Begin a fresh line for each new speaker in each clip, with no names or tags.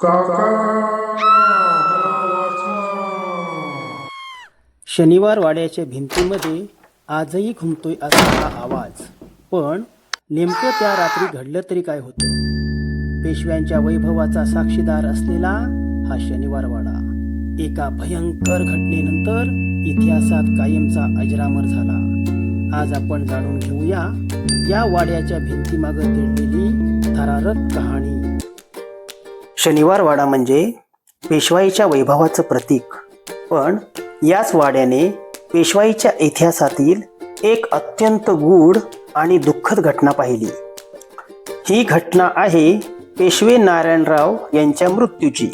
काका
शनिवार वाड्याच्या भिंतीमध्ये आजही घुमतोय असा हा आवाज. पण नेमकं त्या रात्री घडलं तरी काय होतं? पेशव्यांच्या वैभवाचा साक्षीदार असलेला हा शनिवार वाडा एका भयंकर घटनेनंतर इतिहासात कायमचा अजरामर झाला. आज आपण जाणून घेऊया या वाड्याच्या भिंतीमागं दडलेली थरारक कहाणी. शनिवार वाडा म्हणजे पेशवाईच्या वैभवाचं प्रतीक. पण याच वाड्याने पेशवाईच्या इतिहासातील एक अत्यंत गूढ आणि दुःखद घटना पाहिली. ही घटना आहे पेशवे नारायणराव यांच्या मृत्यूची.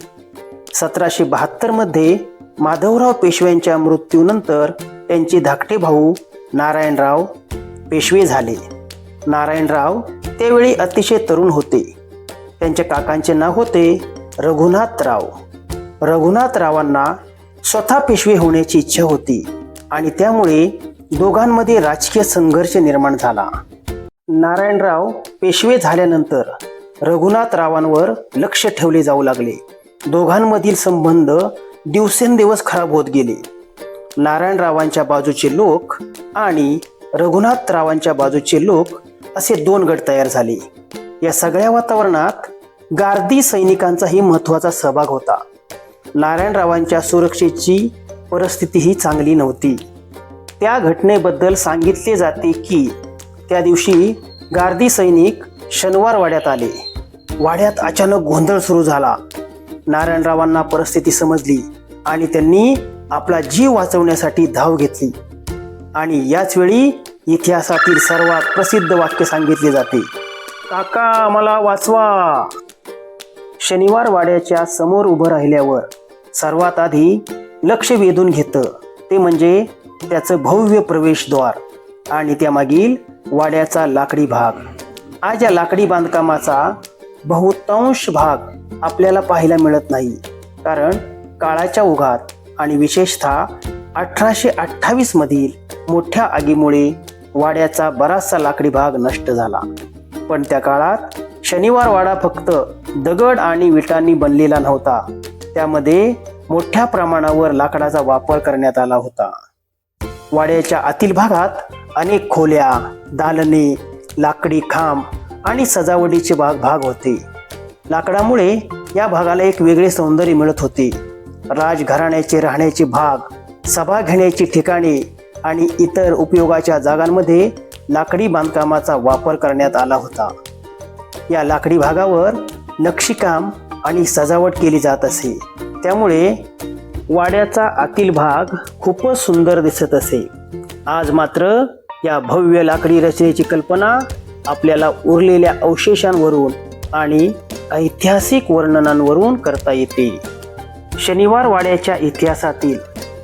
1772 मध्ये माधवराव पेशव्यांच्या मृत्यूनंतर त्यांचे धाकटे भाऊ नारायणराव पेशवे झाले. नारायणराव त्यावेळी अतिशय तरुण होते. त्यांच्या काकांचे नाव होते रघुनाथराव. रघुनाथरावांना स्वतः पेशवे होण्याची इच्छा होती आणि त्यामुळे दोघांमध्ये राजकीय संघर्ष निर्माण झाला. नारायणराव पेशवे झाल्यानंतर रघुनाथरावांवर लक्ष ठेवले जाऊ लागले. दोघांमधील संबंध दिवसेंदिवस खराब होत गेले. नारायणरावांच्या बाजूचे लोक आणि रघुनाथरावांच्या बाजूचे लोक असे दोन गट तयार झाले. या सगळ्या वातावरणात गार्दी सैनिकांचाही महत्त्वाचा सहभाग होता. नारायणरावांच्या सुरक्षेची परिस्थितीही चांगली नव्हती. त्या घटनेबद्दल सांगितले जाते की त्या दिवशी गार्दी सैनिक शनिवार वाड्यात आले. वाड्यात अचानक गोंधळ सुरू झाला. नारायणरावांना परिस्थिती समजली आणि त्यांनी आपला जीव वाचवण्यासाठी धाव घेतली. आणि याच वेळी इतिहासातील सर्वात प्रसिद्ध वाक्य सांगितले जाते, काका मला वाचवा. शनिवार वाड्याच्या समोर उभं राहिल्यावर सर्वात आधी लक्ष वेधून घेतं ते म्हणजे त्याचं भव्य प्रवेशद्वार आणि त्यामागील वाड्याचा लाकडी भाग. आज या लाकडी बांधकामाचा बहुतांश भाग आपल्याला पाहायला मिळत नाही, कारण काळाच्या ओघात आणि विशेषतः 1828 मधील मोठ्या आगीमुळे वाड्याचा बराचसा लाकडी भाग नष्ट झाला. पण त्या काळात शनिवार वाडा फक्त दगड आणि विटांनी बनलेला नव्हता. त्यामध्ये मोठ्या प्रमाणावर लाकडाचा वापर करण्यात आला होता. वाड्याच्या आतील भागात अनेक खोल्या, दालने, लाकडी खांब आणि सजावटीचे भाग होते. लाकडामुळे या भागाला एक वेगळे सौंदर्य मिळत होते. राजघराण्याचे राहण्याचे भाग, सभा घेण्याची ठिकाणे आणि इतर उपयोगाच्या जागांमध्ये लाकडी बांधकामाचा वापर करण्यात आला होता. या लाकडी भागावर नक्षीकाम आणि सजावट केली जात असे. त्यामुळे वाड्याचा आतील भाग खूपच सुंदर दिसत असे. आज मात्र या भव्य लाकडी रचनेची कल्पना आपल्याला उरलेल्या अवशेषांवरून आणि ऐतिहासिक वर्णनांवरून करता येते. शनिवार वाड्याच्या इतिहासातील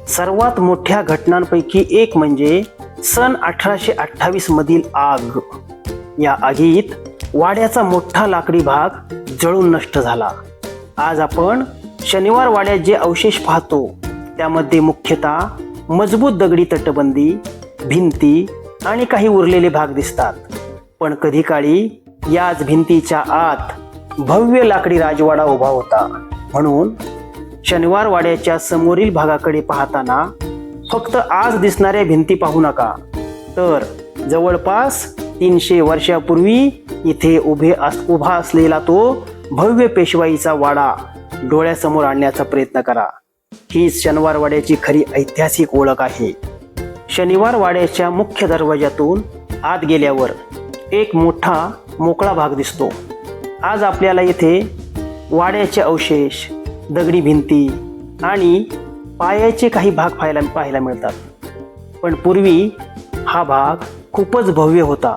सर्वात मोठ्या घटनांपैकी एक म्हणजे सन 1828 मधील आग. या आगीत वाड्याचा मोठा लाकडी भाग जळून नष्ट झाला. आज आपण शनिवार वाड्यात जे अवशेष पाहतो त्यामध्ये मुख्यतः मजबूत दगडी तटबंदी, भिंती आणि काही उरलेले भाग दिसतात. पण कधी काळी याच भिंतीच्या आत भव्य लाकडी राजवाडा उभा होता. म्हणून शनिवार वाड्याच्या समोरील भागाकडे पाहताना फक्त आज दिसणाऱ्या भिंती पाहू नका, तर जवळपास 300 वर्षापूर्वी इथे उभा असलेला तो भव्य पेशवाईचा वाडा डोळ्यासमोर आणण्याचा प्रयत्न करा. हीच शनिवार वाड्याची खरी ऐतिहासिक ओळख आहे. शनिवार वाड्याच्या मुख्य दरवाजातून आत गेल्यावर एक मोठा मोकळा भाग दिसतो. आज आपल्याला इथे वाड्याचे अवशेष, दगडी भिंती आणि पायाचे काही भाग पाहायला मिळतात. पण पूर्वी हा भाग खूपच भव्य होता.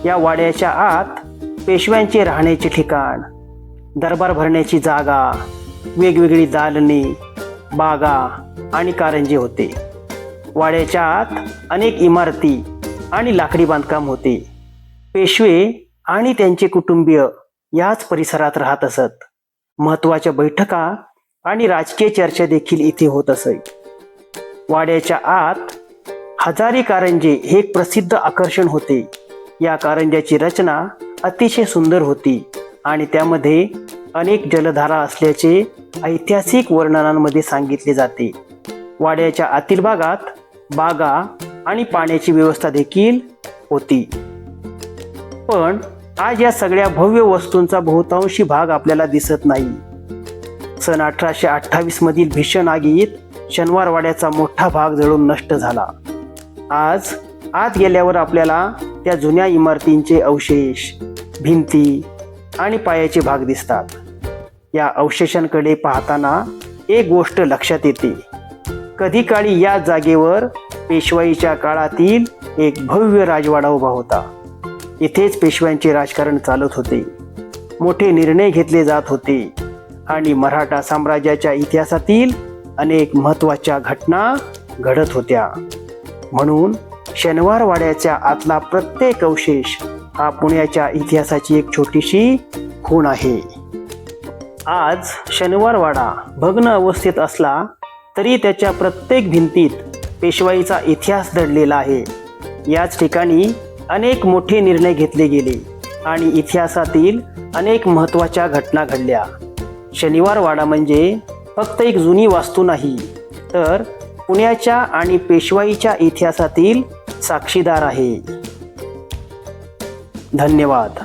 या वाड्याच्या आत पेशव्यांचे राहण्याचे ठिकाण, दरबार भरण्याची जागा, वेगवेगळी दालने, बागा आणि कारंजे होते. वाड्याच्या आत अनेक इमारती आणि लाकडी बांधकाम होते. पेशवे आणि त्यांचे कुटुंबीय याच परिसरात राहत असत. महत्त्वाच्या बैठका आणि राजकीय चर्चा देखील इथे होत असत. वाड्याच्या आत हजारी कारंजे हे एक प्रसिद्ध आकर्षण होते. या कारंज्याची रचना अतिशय सुंदर होती आणि त्यामध्ये अनेक जलधारा असल्याचे ऐतिहासिक वर्णनांमध्ये सांगितले जाते. वाड्याच्या आतील भागात बागा आणि पाण्याची व्यवस्था देखील होती. पण आज या सगळ्या भव्य वस्तूंचा बहुतांशी भाग आपल्याला दिसत नाही. सन 1828 मधील भीषण आगीत शनिवारवाड्याचा मोठा भाग जळून नष्ट झाला. आज आत गेल्यावर आपल्याला त्या जुन्या इमारतींचे अवशेष, भिंती आणि पायाचे भाग दिसतात. या अवशेषांकडे पाहताना एक गोष्ट लक्षात येते. कधी काळी या जागेवर पेशवाईच्या काळातील एक भव्य राजवाडा उभा होता. इथेच पेशव्यांचे राजकारण चालत होते, मोठे निर्णय घेतले जात होते आणि मराठा साम्राज्याच्या इतिहासातील अनेक महत्त्वाच्या घटना घडत होत्या. म्हणून शनिवारवाड्याच्या आतला प्रत्येक अवशेष हा पुण्याच्या इतिहासाची एक छोटीशी खूण आहे. आज शनिवारवाडा भग्न अवस्थेत असला तरी त्याच्या प्रत्येक भिंतीत पेशवाईचा इतिहास दडलेला आहे. याच ठिकाणी अनेक मोठे निर्णय घेतले गेले आणि इतिहासातील अनेक महत्त्वाच्या घटना घडल्या. शनिवारवाडा म्हणजे फक्त एक जुनी वास्तू नाही, तर पुण्याच्या आणि पेशवाईच्या इतिहासातील साक्षीदार आहे. धन्यवाद.